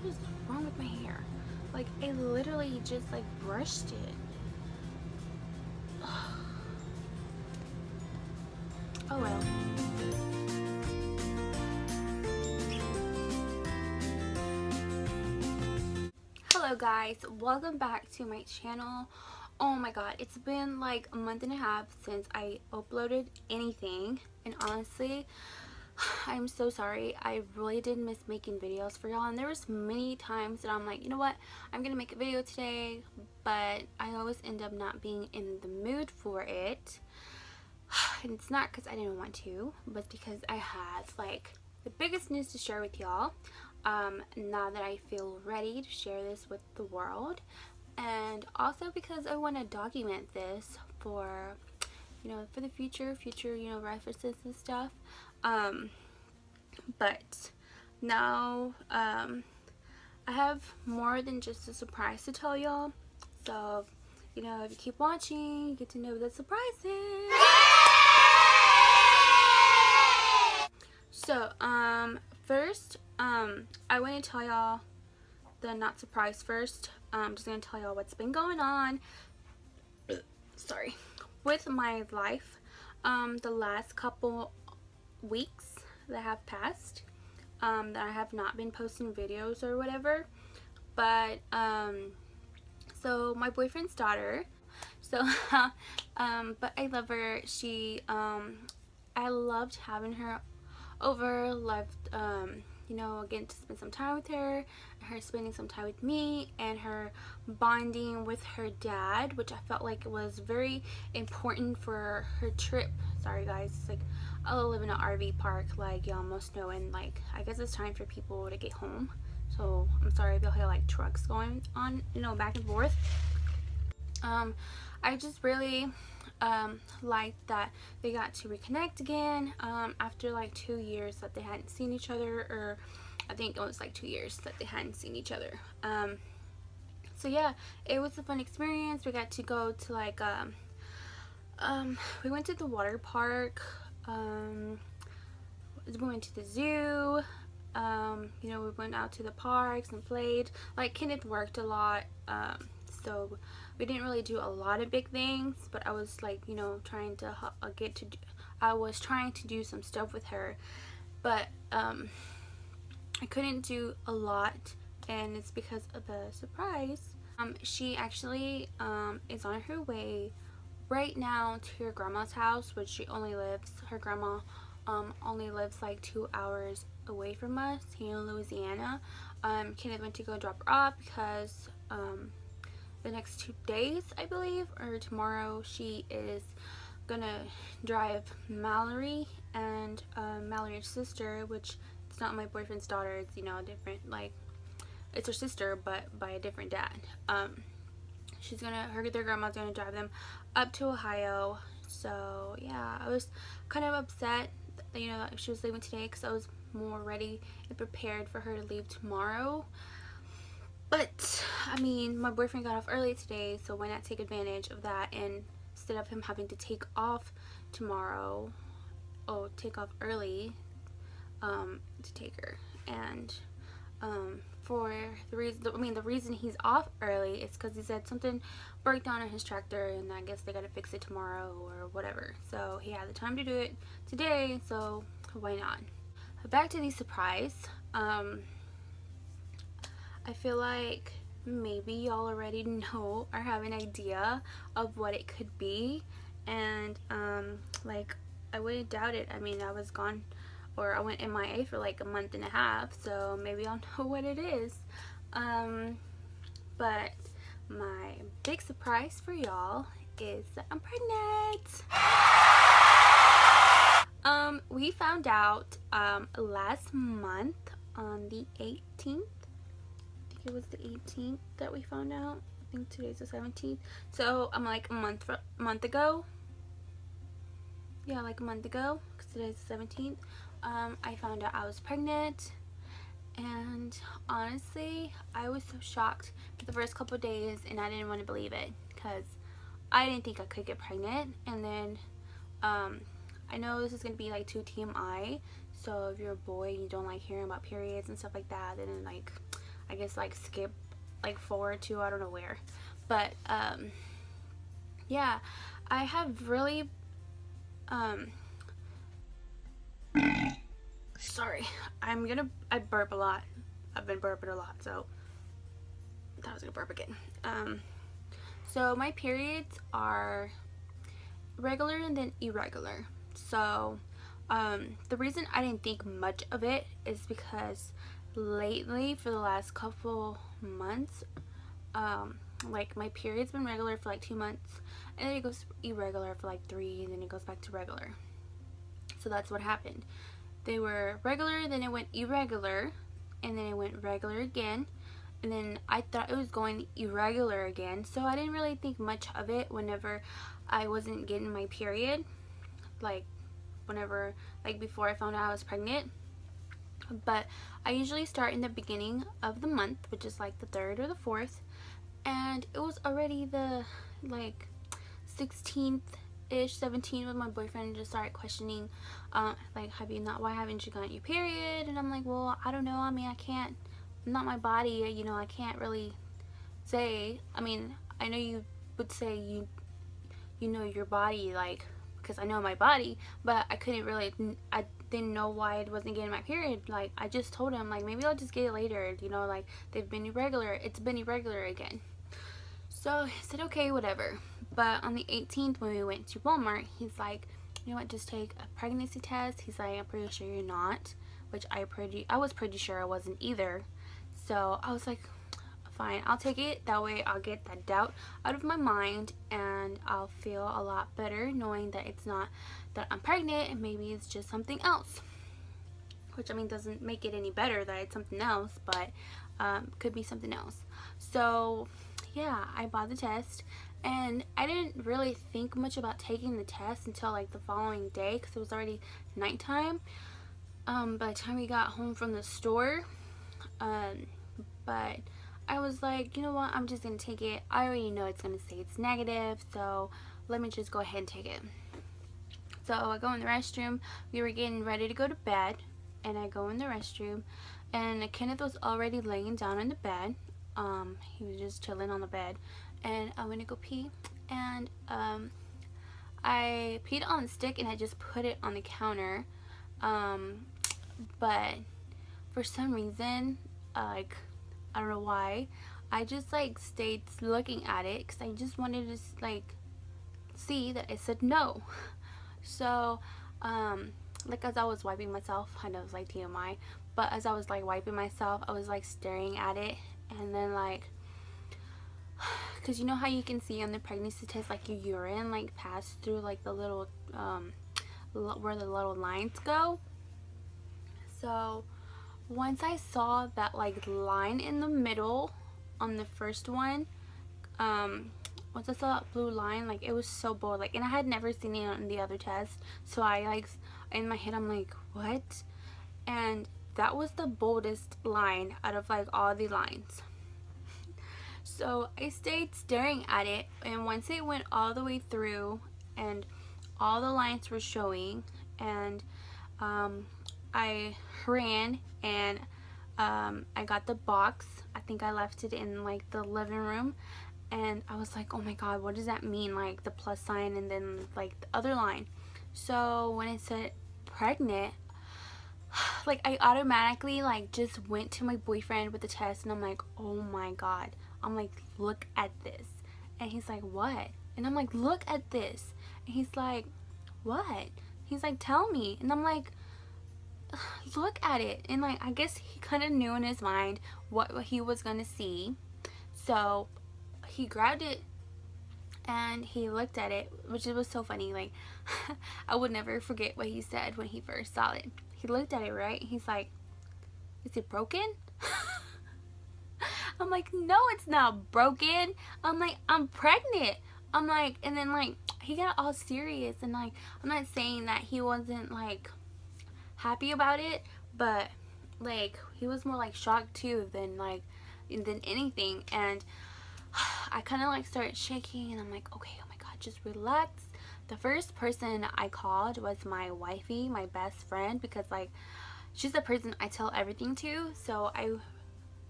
is wrong with my hair? Like, I literally just like brushed it. Oh well. Hello guys, welcome back to my channel. Oh my god, it's been like a month and a half since I uploaded anything, and honestly, I'm so sorry. I really did miss making videos for y'all, and there was many times that I'm like, you know what, I'm gonna make a video today, but I always end up not being in the mood for it. And it's not because I didn't want to, but it's because I have like the biggest news to share with y'all. Now that I feel ready to share this with the world, and also because I want to document this for, you know, for the future, you know, references and stuff. But now I have more than just a surprise to tell y'all. So, you know, if you keep watching, you get to know what the surprise is. So, first, I want to tell y'all the not surprise first. I'm just going to tell y'all what's been going on, sorry, with my life, the last couple weeks that have passed, that I have not been posting videos or whatever, but, so my boyfriend's daughter, so, but I love her. She, I loved having her over, loved, you know, again, to spend some time with her spending some time with me, and her bonding with her dad, which I felt like it was very important for her trip. Sorry guys, it's like I live in an RV park, like y'all most know, and like I guess it's time for people to get home. So I'm sorry if y'all hear like trucks going on, you know, back and forth. I just really like that they got to reconnect again, after like 2 years that they hadn't seen each other, or I think it was like 2 years that they hadn't seen each other. So yeah, it was a fun experience. We got to go to like we went to the water park, we went to the zoo, you know, we went out to the parks and played. Like, Kenneth worked a lot, so we didn't really do a lot of big things, but I was like, you know, trying to I was trying to do some stuff with her, but I couldn't do a lot, and it's because of the surprise. She actually is on her way right now to her grandma's house, which her grandma only lives like 2 hours away from us here in Louisiana. Kenneth went to go drop her off because the next 2 days, I believe, or tomorrow, she is gonna drive Mallory and Mallory's sister, which it's not my boyfriend's daughter, it's, you know, a different, like, it's her sister, but by a different dad. Their grandma's gonna drive them up to Ohio. So yeah, I was kind of upset, you know, that she was leaving today, because I was more ready and prepared for her to leave tomorrow. But I mean, my boyfriend got off early today, so why not take advantage of that, and instead of him having to take off tomorrow, take off early to take her. And for the reason he's off early is because he said something broke down on his tractor, and I guess they gotta fix it tomorrow or whatever. So he had the time to do it today, so why not? Back to the surprise. I feel like maybe y'all already know or have an idea of what it could be, and like, I wouldn't doubt it. I mean, I was gone, or I went MIA for like a month and a half, so maybe y'all know what it is. But my big surprise for y'all is that I'm pregnant. We found out last month on the 18th. It was the 18th that we found out. I think today's the 17th. So I'm like a month ago. Yeah, like a month ago, because today's the 17th. I found out I was pregnant, and honestly, I was so shocked for the first couple of days, and I didn't want to believe it, because I didn't think I could get pregnant. And then I know this is gonna be like too TMI, so if you're a boy and you don't like hearing about periods and stuff like that, then like, I guess like skip like forward to I don't know where. But yeah, I have really sorry, I burp a lot. I've been burping a lot, so that was gonna burp again. So my periods are regular and then irregular. So the reason I didn't think much of it is because lately, for the last couple months, like my period's been regular for like 2 months, and then it goes irregular for like 3, and then it goes back to regular. So that's what happened. They were regular, then it went irregular, and then it went regular again, and then I thought it was going irregular again, so I didn't really think much of it whenever I wasn't getting my period, like whenever, like before I found out I was pregnant. But I usually start in the beginning of the month, which is like the 3rd or the 4th, and it was already the like 16th ish, 17th, when my boyfriend just started questioning, like, why haven't you gotten your period? And I'm like, well, I don't know, I mean, I can't, not my body, you know, I can't really say. I mean, I know you would say you know your body, like, because I know my body, but I couldn't really, I didn't know why I wasn't getting my period. Like, I just told him, like, maybe I'll just get it later, you know, like, they've been irregular, it's been irregular again. So he said, okay, whatever. But on the 18th, when we went to Walmart, he's like, you know what, just take a pregnancy test. He's like, I'm pretty sure you're not, which I was pretty sure I wasn't either. So I was like, fine, I'll take it. That way I'll get that doubt out of my mind, and I'll feel a lot better knowing that it's not that I'm pregnant, and maybe it's just something else. Which, I mean, doesn't make it any better that it's something else, but could be something else. So yeah, I bought the test, and I didn't really think much about taking the test until like the following day, because it was already nighttime by the time we got home from the store. But I was like, you know what, I'm just gonna take it. I already know it's gonna say it's negative, so let me just go ahead and take it. So I go in the restroom. We were getting ready to go to bed, and I go in the restroom, and Kenneth was already laying down in the bed. He was just chilling on the bed, and I went to go pee, and I peed on the stick, and I just put it on the counter, but for some reason, like, I don't know why, I just like stayed looking at it, because I just wanted to like see that it said no. So like, as I was wiping myself, I know it's like TMI, but as I was like wiping myself, I was like staring at it, and then like, because you know how you can see on the pregnancy test, like, your urine like pass through like the little where the little lines go. So once I saw that like line in the middle on the first one, once I saw that blue line, like, it was so bold, like, and I had never seen it on the other test, so I like, in my head, I'm like, what? And that was the boldest line out of like all the lines. So I stayed staring at it, and once it went all the way through and all the lines were showing, and I ran and I got the box. I think I left it in like the living room, and I was like, oh my god, what does that mean, like the plus sign and then like the other line? So when it said pregnant, like, I automatically like just went to my boyfriend with the test, and I'm like, oh my god, I'm like, look at this. And he's like, what? And I'm like, look at this. And he's like, what? He's like, tell me. And I'm like, look at it. And like, I guess he kind of knew in his mind what he was gonna see, so he grabbed it and he looked at it, which was so funny. Like, I would never forget what he said when he first saw it. He looked at it, right? He's like, is it broken? I'm like, no, it's not broken. I'm like, I'm pregnant. I'm like, and then like, he got all serious, and like, I'm not saying that he wasn't like happy about it, but like, he was more like shocked too than anything. And I kind of like started shaking, and I'm like, okay, oh my god, just relax. The first person I called was my wifey, my best friend, because like, she's the person I tell everything to. So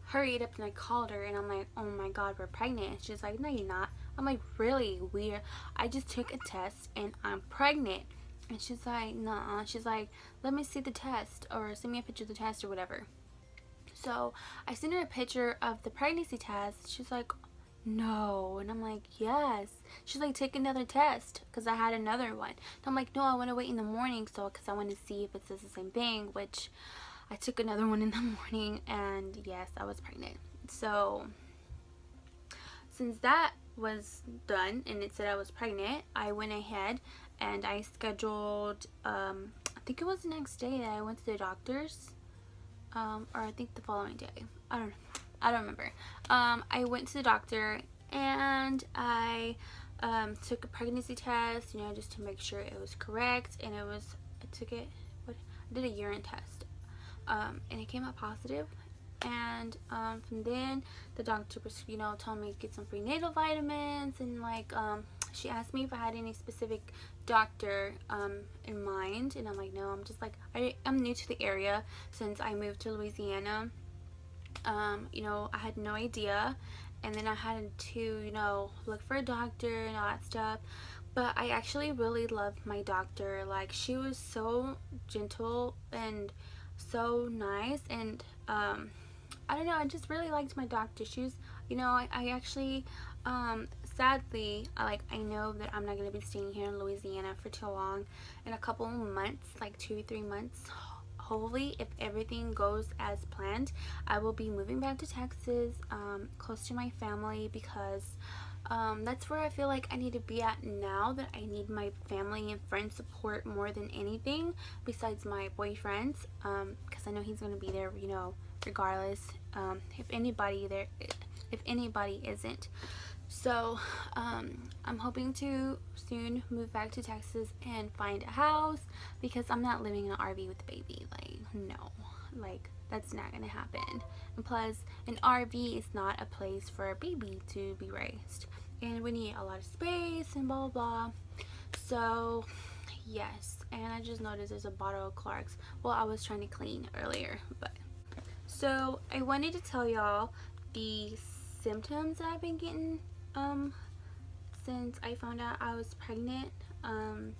hurried up and I called her and I'm like, oh my god, we're pregnant. And she's like, no, you're not. I'm like, really? Weird. I just took a test and I'm pregnant. And she's like, nah. She's like, let me see the test, or send me a picture of the test or whatever. So I sent her a picture of the pregnancy test. She's like, no. And I'm like, yes. She's like, take another test, because I had another one. And I'm like, no, I want to wait in the morning, so because I want to see if it says the same thing, which I took another one in the morning, and yes, I was pregnant. So since that was done and it said I was pregnant, I went ahead and I scheduled, I think it was the next day that I went to the doctor's, or I think the following day. I don't remember. I went to the doctor and I took a pregnancy test, you know, just to make sure it was correct, and I did a urine test, and it came out positive. And from then the doctor was, you know, telling me to get some prenatal vitamins, and like she asked me if I had any specific doctor in mind, and I'm like, no. I'm just like, I'm new to the area since I moved to Louisiana. You know, I had no idea, and then I had to, you know, look for a doctor and all that stuff. But I actually really loved my doctor. Like, she was so gentle and so nice, and I don't know, I just really liked my doctor. She was, you know, I actually, sadly, I know that I'm not going to be staying here in Louisiana for too long. In a couple of months, like 2-3 months, hopefully, if everything goes as planned, I will be moving back to Texas, close to my family, because that's where I feel like I need to be at now, that I need my family and friend support more than anything, besides my boyfriend's, because I know he's going to be there, you know, regardless, if anybody isn't. So I'm hoping to soon move back to Texas and find a house, because I'm not living in an RV with a baby. Like, no, like, that's not gonna happen. And plus, an RV is not a place for a baby to be raised, and we need a lot of space and blah blah blah. So yes, and I just noticed there's a bottle of Clark's. Well, I was trying to clean earlier, but so I wanted to tell y'all the symptoms that I've been getting since I found out I was pregnant. I'm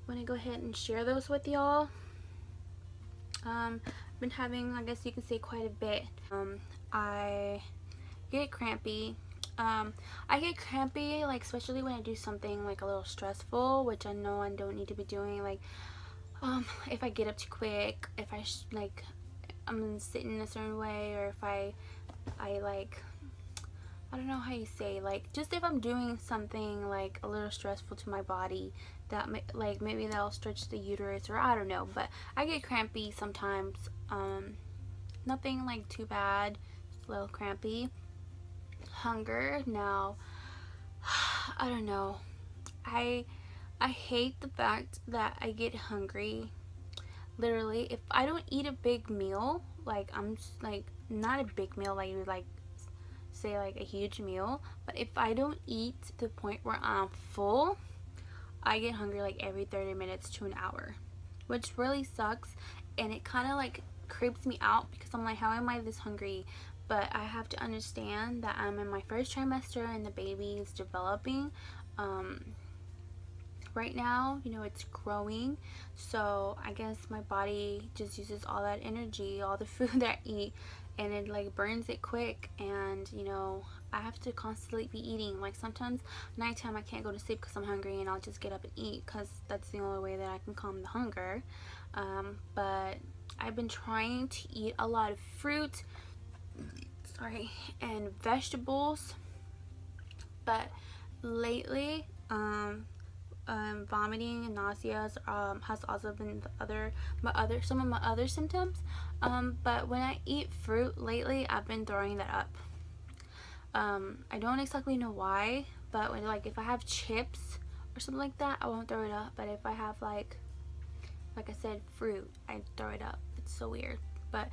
gonna go ahead and share those with y'all. I've been having, I guess you can say, quite a bit. I get crampy. I get crampy, like, especially when I do something like a little stressful, which I know I don't need to be doing. Like, if I get up too quick, if I'm sitting a certain way, or if I like, I don't know how you say, like, just if I'm doing something like a little stressful to my body, that like maybe that'll stretch the uterus, or I don't know, but I get crampy sometimes. Nothing like too bad, just a little crampy. Hunger, now, I don't know, I hate the fact that I get hungry. Literally, if I don't eat a big meal, like, I'm just, like, not a big meal, like, you would, like, say, like, a huge meal, but if I don't eat to the point where I'm full, I get hungry like every 30 minutes to an hour, which really sucks, and it kind of like creeps me out, because I'm like, how am I this hungry? But I have to understand that I'm in my first trimester and the baby is developing. Right now, you know, it's growing, so I guess my body just uses all that energy, all the food that I eat, and it like burns it quick. And you know, I have to constantly be eating. Like, sometimes nighttime I can't go to sleep because I'm hungry, and I'll just get up and eat, because that's the only way that I can calm the hunger. But I've been trying to eat a lot of fruit, and vegetables, but lately vomiting and nausea has also been some of my other symptoms. But when I eat fruit lately, I've been throwing that up. I don't exactly know why, but when, like, if I have chips or something like that, I won't throw it up. But if I have like I said, fruit, I throw it up. It's so weird. But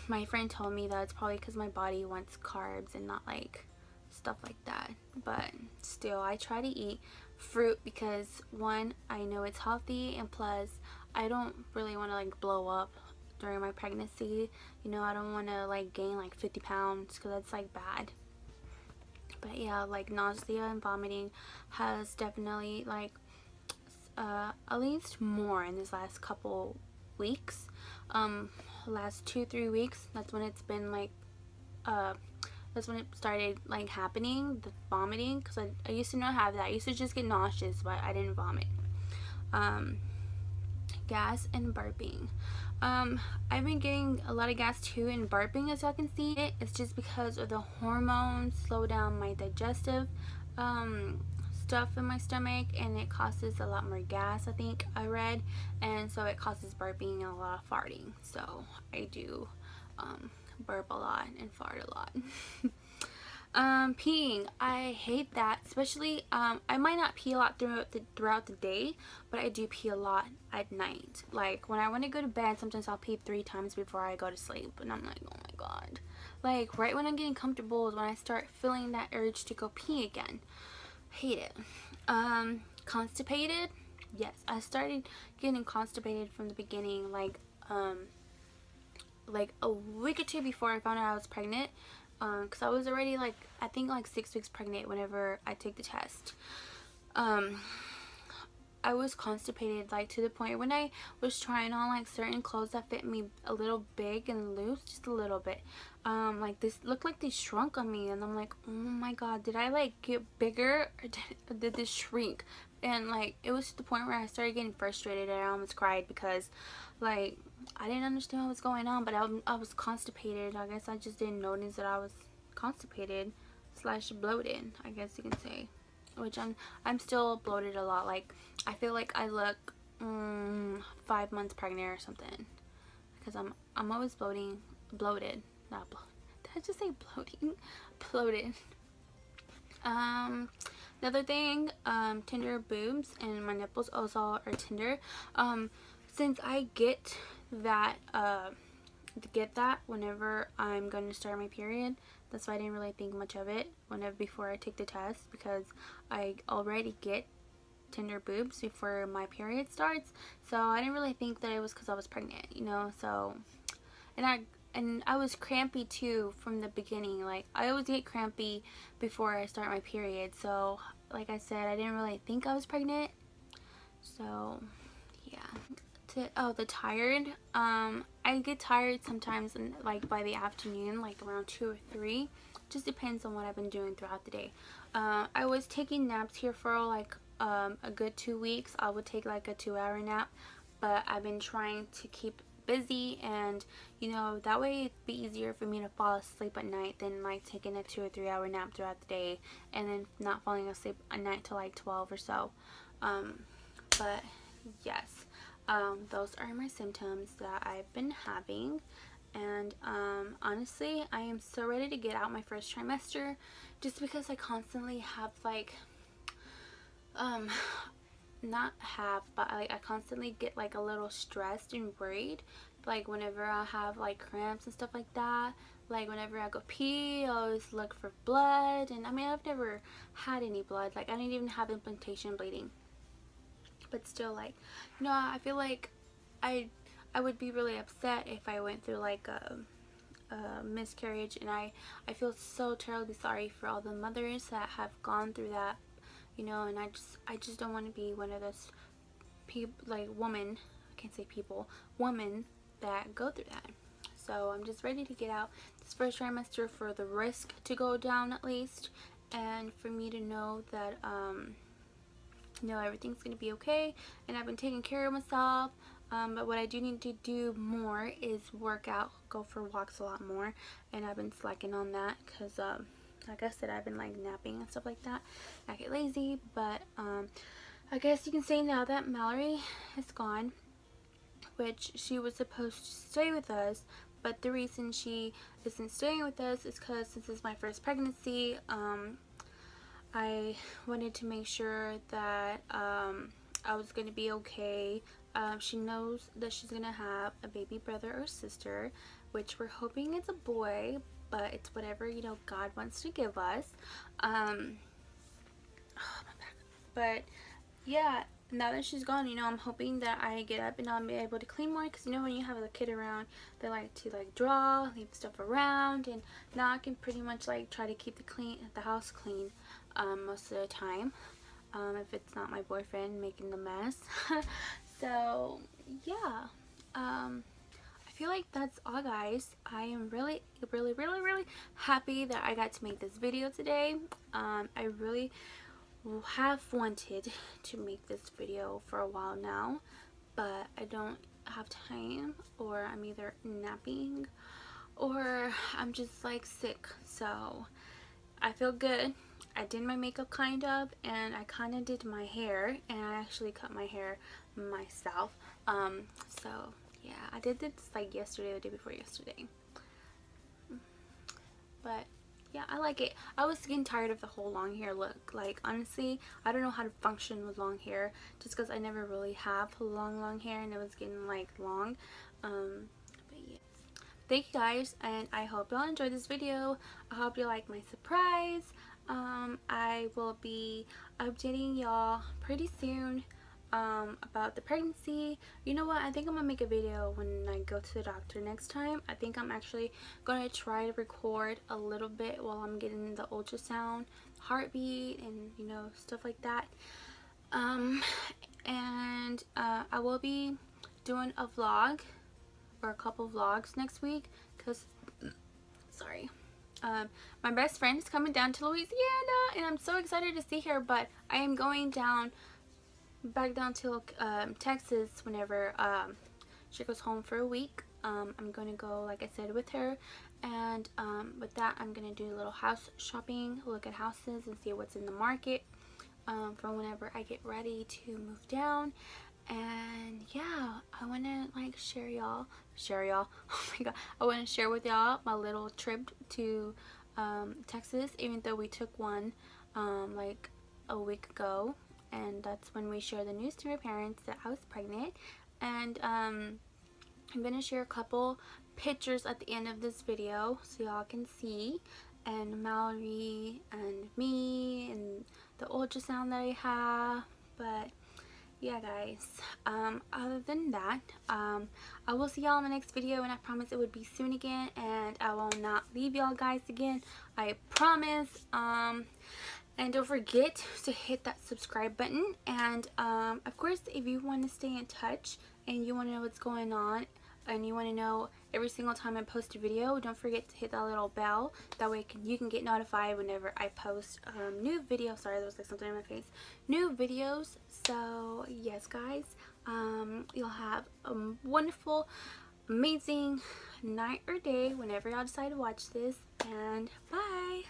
my friend told me that it's probably because my body wants carbs and not like stuff like that. But still, I try to eat fruit because, one, I know it's healthy, and plus I don't really want to like blow up during my pregnancy. You know, I don't want to like gain like 50 pounds because that's like bad. But yeah, like nausea and vomiting has definitely like at least more in this last couple weeks. Last 2-3 weeks, that's when it's been like that's when it started like happening, the vomiting, because I used to not have that. I used to just get nauseous, but I didn't vomit. Gas and burping. I've been getting a lot of gas too and burping, as y'all can see. It's just because of the hormones slow down my digestive stuff in my stomach, and it causes a lot more gas, I think I read, and so it causes burping and a lot of farting. So I do burp a lot and fart a lot. Peeing, I hate that, especially I might not pee a lot throughout the day, but I do pee a lot at night. Like when I want to go to bed, sometimes I'll pee 3 times before I go to sleep, and I'm like, oh my god. Like right when I'm getting comfortable is when I start feeling that urge to go pee again. Hate it. Constipated, yes, I started getting constipated from the beginning, like a week or 2 before I found out I was pregnant. Because I was already like, I think like 6 weeks pregnant whenever I took the test. I was constipated like to the point when I was trying on like certain clothes that fit me a little big and loose, just a little bit. Like this looked like they shrunk on me, and I'm like, oh my god, did I like get bigger or did this shrink? And like it was to the point where I started getting frustrated and I almost cried because like I didn't understand what was going on, but I was constipated. I guess I just didn't notice that I was constipated / bloated, I guess you can say. Which I'm still bloated a lot. Like I feel like I look 5 months pregnant or something, because I'm always bloated. Not bloated. Did I just say bloating? Bloated. Another thing, tender boobs, and my nipples also are tender. Since I get that whenever I'm going to start my period, that's why I didn't really think much of it before I take the test, because I already get tender boobs before my period starts. So I didn't really think that it was because I was pregnant, you know. So and I was crampy too from the beginning. Like I always get crampy before I start my period. So like I said, I didn't really think I was pregnant. So yeah. The tired. I get tired sometimes, like by the afternoon, like around 2 or 3. Just depends on what I've been doing throughout the day. I was taking naps here for like a good 2 weeks. I would take like a 2-hour nap, but I've been trying to keep busy, and you know, that way it'd be easier for me to fall asleep at night than like taking a 2 or 3 hour nap throughout the day and then not falling asleep at night till like 12 or so. But yes, those are my symptoms that I've been having, and honestly, I am so ready to get out my first trimester, just because I constantly have like but I constantly get like a little stressed and worried, like whenever I have like cramps and stuff like that. Like whenever I go pee, I always look for blood, and I mean, I've never had any blood. Like I didn't even have implantation bleeding, but still, like, you know, I feel like I would be really upset if I went through like a miscarriage, and I feel so terribly sorry for all the mothers that have gone through that, you know. And I just don't want to be one of those people, like women, I can't say people, women that go through that. So I'm just ready to get out this first trimester for the risk to go down at least, and for me to know that everything's gonna be okay, and I've been taking care of myself. But what I do need to do more is work out, go for walks a lot more, and I've been slacking on that because like I said, I've been like napping and stuff like that. I get lazy, but I guess you can say now that Mallory is gone, which she was supposed to stay with us, but the reason she isn't staying with us is because this is my first pregnancy. I wanted to make sure that I was going to be okay. She knows that she's going to have a baby brother or sister, which we're hoping it's a boy, but it's whatever, you know, God wants to give us. Oh, my back. But yeah, now that she's gone, you know, I'm hoping that I get up and I'll be able to clean more, because you know when you have a kid around, they like to like draw, leave stuff around, and now I can pretty much like try to keep the house clean most of the time, if it's not my boyfriend making the mess. So yeah, I feel like that's all, guys. I am really happy that I got to make this video today. I really have wanted to make this video for a while now, but I don't have time, or I'm either napping or I'm just like sick. So I feel good. I did my makeup kind of, and I kind of did my hair, and I actually cut my hair myself. So yeah, I did this like yesterday or the day before yesterday, but yeah, I like it. I was getting tired of the whole long hair look. Like, honestly, I don't know how to function with long hair, just because I never really have long hair, and it was getting like long. But yeah, thank you guys, and I hope y'all enjoyed this video. I hope you like my surprise. I will be updating y'all pretty soon about the pregnancy. You know what, I think I'm gonna make a video when I go to the doctor next time. I think I'm actually gonna try to record a little bit while I'm getting the ultrasound, heartbeat, and you know, stuff like that. And I will be doing a vlog or a couple vlogs next week, because sorry, my best friend is coming down to Louisiana, and I'm so excited to see her. But I am going back down to Texas whenever she goes home for a week. I'm going to go, like I said, with her, and with that I'm going to do a little house shopping, look at houses and see what's in the market for whenever I get ready to move down. And yeah, I want to like share y'all oh my god, I want to share with y'all my little trip to Texas, even though we took one like a week ago, and that's when we shared the news to my parents that I was pregnant. And I'm gonna share a couple pictures at the end of this video so y'all can see, and Mallory and me and the ultrasound that I have. But yeah, guys, other than that, I will see y'all in the next video, and I promise it would be soon again, and I will not leave y'all guys again, I promise. And don't forget to hit that subscribe button, and of course, if you want to stay in touch and you want to know what's going on, and you want to know every single time I post a video, don't forget to hit that little bell. That way you can get notified whenever I post new videos. Sorry, there was like something in my face. New videos. So yes, guys, you'll have a wonderful, amazing night or day whenever y'all decide to watch this, and bye.